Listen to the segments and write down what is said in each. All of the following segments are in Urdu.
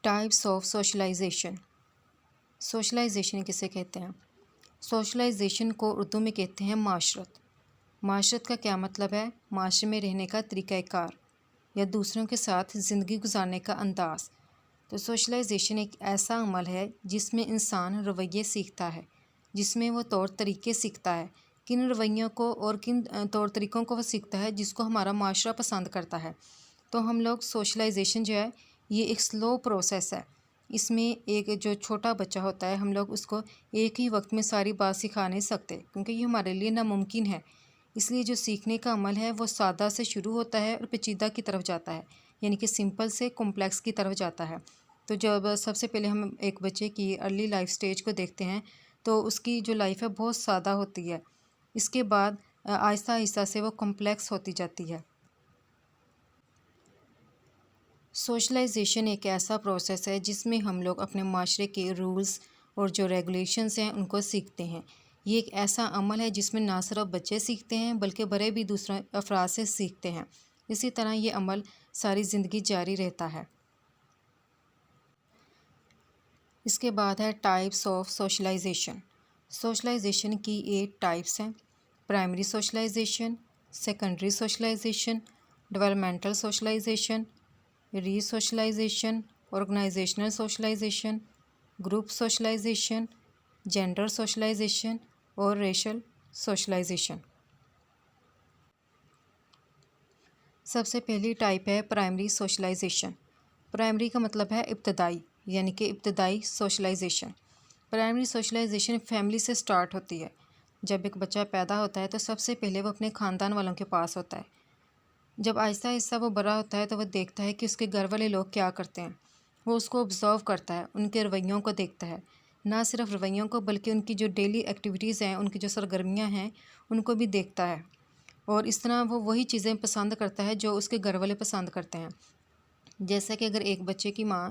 Types of socialization. سوشلائزیشن کسے کہتے ہیں؟ سوشلائزیشن کو اردو میں کہتے ہیں معاشرت۔ معاشرت کا کیا مطلب ہے؟ معاشرے میں رہنے کا طریقہ کار یا دوسروں کے ساتھ زندگی گزارنے کا انداز۔ تو سوشلائزیشن ایک ایسا عمل ہے جس میں انسان رویے سیکھتا ہے، جس میں وہ طور طریقے سیکھتا ہے، کن رویوں کو اور کن طور طریقوں کو وہ سیکھتا ہے جس کو ہمارا معاشرہ پسند کرتا ہے۔ تو ہم لوگ سوشلائزیشن جو ہے یہ ایک سلو پروسیس ہے۔ اس میں ایک جو چھوٹا بچہ ہوتا ہے ہم لوگ اس کو ایک ہی وقت میں ساری بات سکھا نہیں سکتے، کیونکہ یہ ہمارے لیے ناممکن ہے۔ اس لیے جو سیکھنے کا عمل ہے وہ سادہ سے شروع ہوتا ہے اور پیچیدہ کی طرف جاتا ہے، یعنی کہ سمپل سے کمپلیکس کی طرف جاتا ہے۔ تو جب سب سے پہلے ہم ایک بچے کی ارلی لائف سٹیج کو دیکھتے ہیں تو اس کی جو لائف ہے بہت سادہ ہوتی ہے، اس کے بعد آہستہ آہستہ سے وہ کمپلیکس ہوتی جاتی ہے۔ سوشلائزیشن ایک ایسا پروسیس ہے جس میں ہم لوگ اپنے معاشرے کے رولز اور جو ریگولیشنز ہیں ان کو سیکھتے ہیں۔ یہ ایک ایسا عمل ہے جس میں نہ صرف بچے سیکھتے ہیں بلکہ بڑے بھی دوسرے افراد سے سیکھتے ہیں۔ اسی طرح یہ عمل ساری زندگی جاری رہتا ہے۔ اس کے بعد ہے ٹائپس آف سوشلائزیشن۔ سوشلائزیشن کی 8 ٹائپس ہیں: primary socialization, secondary socialization, developmental socialization, resocialization, organizational socialization, group socialization, gender socialization اور ریشل سوشلائزیشن۔ سب سے پہلی ٹائپ ہے پرائمری سوشلائزیشن۔ پرائمری کا مطلب ہے ابتدائی، یعنی کہ ابتدائی سوشلائزیشن۔ پرائمری سوشلائزیشن فیملی سے سٹارٹ ہوتی ہے۔ جب ایک بچہ پیدا ہوتا ہے تو سب سے پہلے وہ اپنے خاندان والوں کے پاس ہوتا ہے۔ جب آہستہ آہستہ وہ بڑا ہوتا ہے تو وہ دیکھتا ہے کہ اس کے گھر والے لوگ کیا کرتے ہیں۔ وہ اس کو آبزرو کرتا ہے، ان کے رویوں کو دیکھتا ہے، نہ صرف رویوں کو بلکہ ان کی جو ڈیلی ایکٹیویٹیز ہیں، ان کی جو سرگرمیاں ہیں ان کو بھی دیکھتا ہے، اور اس طرح وہ وہی چیزیں پسند کرتا ہے جو اس کے گھر والے پسند کرتے ہیں۔ جیسا کہ اگر ایک بچے کی ماں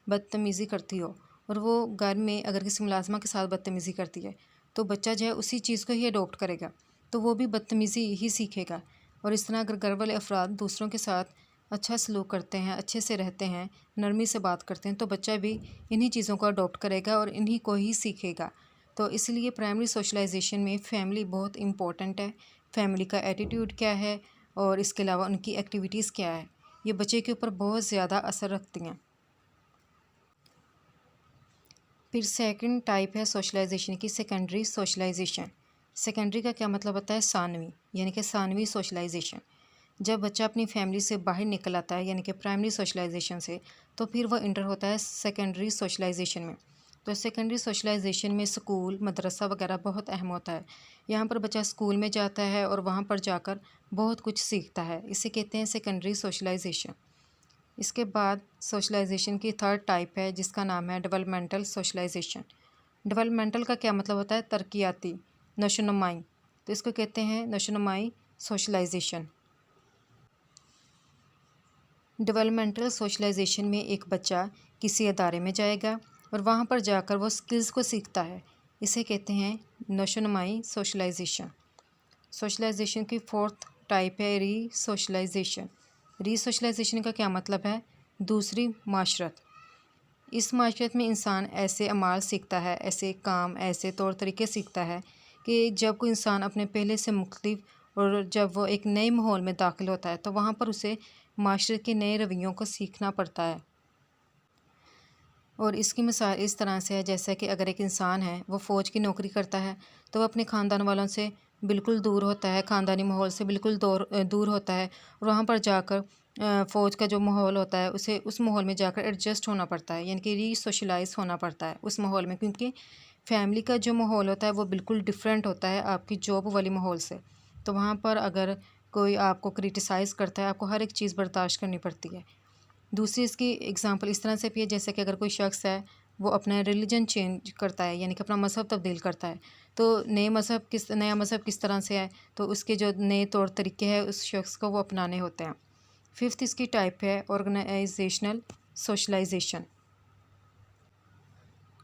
بدتمیزی کرتی ہو اور وہ گھر میں اگر کسی ملازمہ کے ساتھ بدتمیزی کرتی ہے تو بچہ جو ہے اسی چیز کو ہی اڈاپٹ کرے گا، تو وہ بھی بدتمیزی ہی سیکھے گا۔ اور اس طرح اگر گھر والے افراد دوسروں کے ساتھ اچھا سلوک کرتے ہیں، اچھے سے رہتے ہیں، نرمی سے بات کرتے ہیں، تو بچہ بھی انہی چیزوں کو اڈاپٹ کرے گا اور انہی کو ہی سیکھے گا۔ تو اس لیے پرائمری سوشلائزیشن میں فیملی بہت امپورٹنٹ ہے۔ فیملی کا ایٹیٹیوڈ کیا ہے اور اس کے علاوہ ان کی ایکٹیویٹیز کیا ہے، یہ بچے کے اوپر بہت زیادہ اثر رکھتی ہیں۔ پھر سیکنڈ ٹائپ ہے سوشلائزیشن کی سیکنڈری سوشلائزیشن۔ سیکنڈری کا کیا مطلب ہوتا ہے؟ ثانوی، یعنی کہ ثانوی سوشلائزیشن۔ جب بچہ اپنی فیملی سے باہر نکل آتا ہے یعنی کہ پرائمری سوشلائزیشن سے، تو پھر وہ انٹر ہوتا ہے سیکنڈری سوشلائزیشن میں۔ تو سیکنڈری سوشلائزیشن میں اسکول، مدرسہ وغیرہ بہت اہم ہوتا ہے۔ یہاں پر بچہ اسکول میں جاتا ہے اور وہاں پر جا کر بہت کچھ سیکھتا ہے، اسے کہتے ہیں سیکنڈری سوشلائزیشن۔ اس کے بعد سوشلائزیشن کی تھرڈ ٹائپ ہے جس کا نام ہے ڈیولپمنٹل سوشلائزیشن۔ ڈیولپمنٹل کا کیا مطلب ہوتا ہے؟ ترقیاتی، نشوونمائی، تو اس کو کہتے ہیں نشوونمائی سوشلائزیشن۔ ڈیولپمنٹل سوشلائزیشن میں ایک بچہ کسی ادارے میں جائے گا اور وہاں پر جا کر وہ سکلز کو سیکھتا ہے، اسے کہتے ہیں نشوونمائی سوشلائزیشن۔ سوشلائزیشن کی فورتھ ٹائپ ہے ری سوشلائزیشن۔ ری سوشلائزیشن کا کیا مطلب ہے؟ دوسری معاشرت۔ اس معاشرت میں انسان ایسے اعمال سیکھتا ہے، ایسے کام، ایسے طور طریقے سیکھتا ہے کہ جب کوئی انسان اپنے پہلے سے مختلف اور جب وہ ایک نئے ماحول میں داخل ہوتا ہے تو وہاں پر اسے معاشرے کے نئے رویوں کو سیکھنا پڑتا ہے۔ اور اس کی مثال اس طرح سے ہے جیسا کہ اگر ایک انسان ہے وہ فوج کی نوکری کرتا ہے تو وہ اپنے خاندان والوں سے بالکل دور ہوتا ہے، خاندانی ماحول سے بالکل دور ہوتا ہے، اور وہاں پر جا کر فوج کا جو ماحول ہوتا ہے اسے اس ماحول میں جا کر ایڈجسٹ ہونا پڑتا ہے، یعنی کہ ری سوشلائز ہونا پڑتا ہے اس ماحول میں، کیونکہ فیملی کا جو ماحول ہوتا ہے وہ بالکل ڈیفرنٹ ہوتا ہے آپ کی جاب والی ماحول سے۔ تو وہاں پر اگر کوئی آپ کو کرٹیسائز کرتا ہے آپ کو ہر ایک چیز برداشت کرنی پڑتی ہے۔ دوسری اس کی اگزامپل اس طرح سے بھی ہے جیسے کہ اگر کوئی شخص ہے وہ اپنا ریلیجن چینج کرتا ہے، یعنی کہ اپنا مذہب تبدیل کرتا ہے، تو نیا مذہب کس طرح سے ہے تو اس کے جو نئے طور طریقے ہیں اس شخص کو وہ اپنانے ہوتے ہیں۔ ففتھ اس کی ٹائپ ہے آرگنائزیشنل سوشلائزیشن۔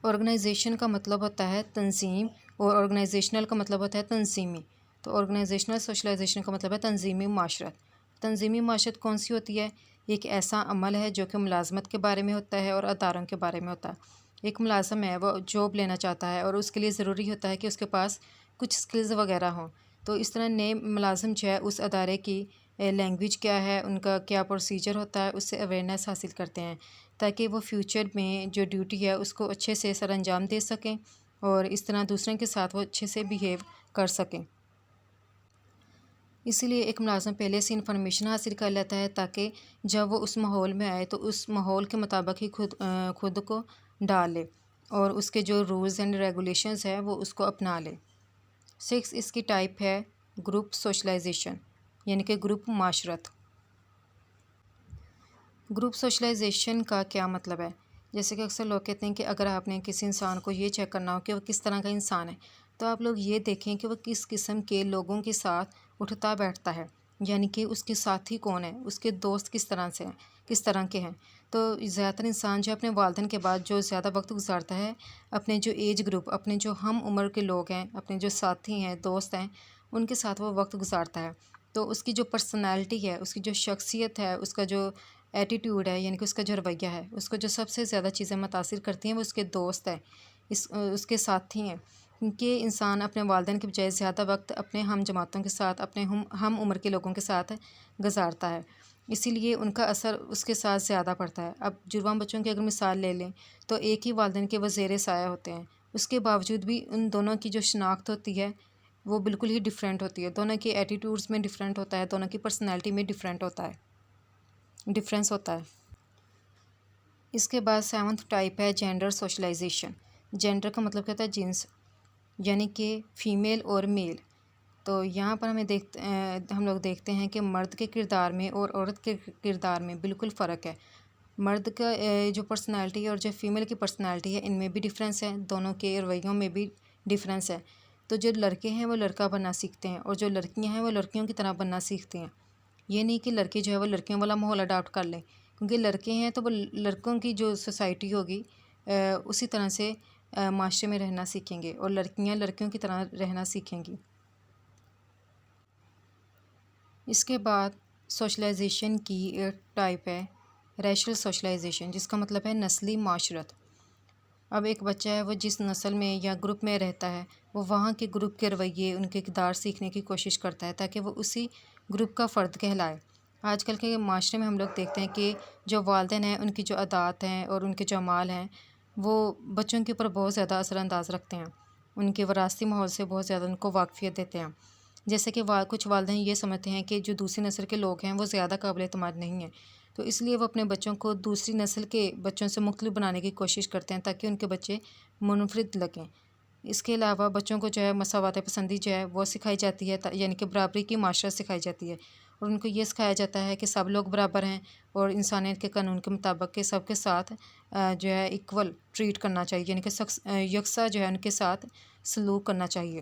آرگنائزیشن کا مطلب ہوتا ہے تنظیم اور آرگنائزیشنل کا مطلب ہوتا ہے تنظیمی۔ تو آرگنائزیشنل سوشلائزیشن کا مطلب ہے تنظیمی معاشرت۔ تنظیمی معاشرت کون سی ہوتی ہے ایک ایسا عمل ہے جو کہ ملازمت کے بارے میں ہوتا ہے اور اداروں کے بارے میں ہوتا ہے۔ ایک ملازم ہے وہ جاب لینا چاہتا ہے اور اس کے لیے ضروری ہوتا ہے کہ اس کے پاس کچھ سکلز وغیرہ ہوں، تو اس طرح نئے ملازم جو ہے اس ادارے کی لینگویج کیا ہے، ان کا کیا پروسیجر ہوتا ہے، اس سے اویئرنیس حاصل کرتے ہیں تاکہ وہ فیوچر میں جو ڈیوٹی ہے اس کو اچھے سے سر انجام دے سکیں اور اس طرح دوسروں کے ساتھ وہ اچھے سے بیہیو کر سکیں۔ اسی لیے ایک ملازم پہلے سے انفارمیشن حاصل کر لیتا ہے تاکہ جب وہ اس ماحول میں آئے تو اس ماحول کے مطابق ہی خود کو ڈالے اور اس کے جو رولز اینڈ ریگولیشنز ہیں وہ اس کو اپنا لے۔ 6 اس کی ٹائپ ہے گروپ سوشلائزیشن، یعنی کہ گروپ معاشرت۔ گروپ سوشلائزیشن کا کیا مطلب ہے؟ جیسے کہ اکثر لوگ کہتے ہیں کہ اگر آپ نے کسی انسان کو یہ چیک کرنا ہو کہ وہ کس طرح کا انسان ہے تو آپ لوگ یہ دیکھیں کہ وہ کس قسم کے لوگوں کے ساتھ اٹھتا بیٹھتا ہے، یعنی کہ اس کے ساتھی کون ہیں، اس کے دوست کس طرح سے ہیں، کس طرح کے ہیں۔ تو زیادہ تر انسان جو اپنے والدین کے بعد جو زیادہ وقت گزارتا ہے اپنے جو ایج گروپ، اپنے جو ہم عمر کے لوگ ہیں، اپنے جو ساتھی ہیں، دوست ہیں، ان کے ساتھ وہ وقت گزارتا ہے، تو اس کی جو پرسنالٹی ہے، اس کی جو شخصیت ہے، اس کا جو ایٹیٹیوڈ ہے، یعنی کہ اس کا جو رویہ ہے، اس کو جو سب سے زیادہ چیزیں متاثر کرتی ہیں وہ اس کے دوست ہیں، اس کے ساتھی ہیں، کیونکہ انسان اپنے والدین کے بجائے زیادہ وقت اپنے ہم جماعتوں کے ساتھ، اپنے ہم عمر کے لوگوں کے ساتھ گزارتا ہے، اسی لیے ان کا اثر اس کے ساتھ زیادہ پڑتا ہے۔ اب جوان بچوں کی اگر مثال لے لیں تو ایک ہی والدین کے وہ زیر سایہ ہوتے ہیں، اس کے باوجود بھی ان دونوں کی جو شناخت ہوتی ہے وہ بالکل ہی ڈیفرینٹ ہوتی ہے، دونوں کے ایٹیٹیوڈز میں ڈیفرینٹ ہوتا ہے، دونوں کی پرسنالٹی میں ڈیفرینس ہوتا ہے۔ اس کے بعد 7 ٹائپ ہے جینڈر سوشلائزیشن۔ جینڈر کا مطلب کہتا ہے جنس، یعنی کہ فیمیل اور میل۔ تو یہاں پر ہم لوگ دیکھتے ہیں کہ مرد کے کردار میں اور عورت کے کردار میں بالکل فرق ہے۔ مرد کا جو پرسنالٹی ہے اور جو فیمیل کی پرسنالٹی ہے ان میں بھی ڈیفرینس ہے، دونوں کے رویوں میں بھی ڈیفرینس ہے۔ تو جو لڑکے ہیں وہ لڑکا بننا سیکھتے ہیں اور جو لڑکیاں ہیں وہ لڑکیوں کی طرح بننا سیکھتی ہیں۔ یہ نہیں کہ لڑکے جو ہے وہ لڑکیوں والا ماحول اڈاپٹ کر لیں، کیونکہ لڑکے ہیں تو وہ لڑکوں کی جو سوسائٹی ہوگی اسی طرح سے معاشرے میں رہنا سیکھیں گے اور لڑکیاں لڑکیوں کی طرح رہنا سیکھیں گی۔ اس کے بعد سوشلائزیشن کی ایک ٹائپ ہے ریشل سوشلائزیشن، جس کا مطلب ہے نسلی معاشرت۔ اب ایک بچہ ہے وہ جس نسل میں یا گروپ میں رہتا ہے وہ وہاں کے گروپ کے رویے، ان کے کردار سیکھنے کی کوشش کرتا ہے تاکہ وہ اسی گروپ کا فرد کہلائے۔ آج کل کے معاشرے میں ہم لوگ دیکھتے ہیں کہ جو والدین ہیں ان کی جو عادات ہیں اور ان کے جو اعمال ہیں وہ بچوں کے اوپر بہت زیادہ اثر انداز رکھتے ہیں، ان کے وراثتی ماحول سے بہت زیادہ ان کو واقفیت دیتے ہیں۔ جیسے کہ کچھ والدین یہ سمجھتے ہیں کہ جو دوسری نسل کے لوگ ہیں وہ زیادہ قابل اعتماد نہیں ہیں، تو اس لیے وہ اپنے بچوں کو دوسری نسل کے بچوں سے مختلف بنانے کی کوشش کرتے ہیں تاکہ ان کے بچے منفرد لگیں۔ اس کے علاوہ بچوں کو جو ہے مساوات پسندی جو ہے وہ سکھائی جاتی ہے، یعنی کہ برابری کی معاشرت سکھائی جاتی ہے، اور ان کو یہ سکھایا جاتا ہے کہ سب لوگ برابر ہیں اور انسانیت کے قانون کے مطابق کہ سب کے ساتھ جو ہے ایکول ٹریٹ کرنا چاہیے، یعنی کہ یکساں جو ہے ان کے ساتھ سلوک کرنا چاہیے۔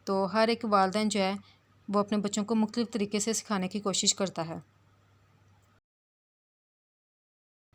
تو ہر ایک والدین جو ہے وہ اپنے بچوں کو مختلف طریقے سے سکھانے کی کوشش کرتا ہے۔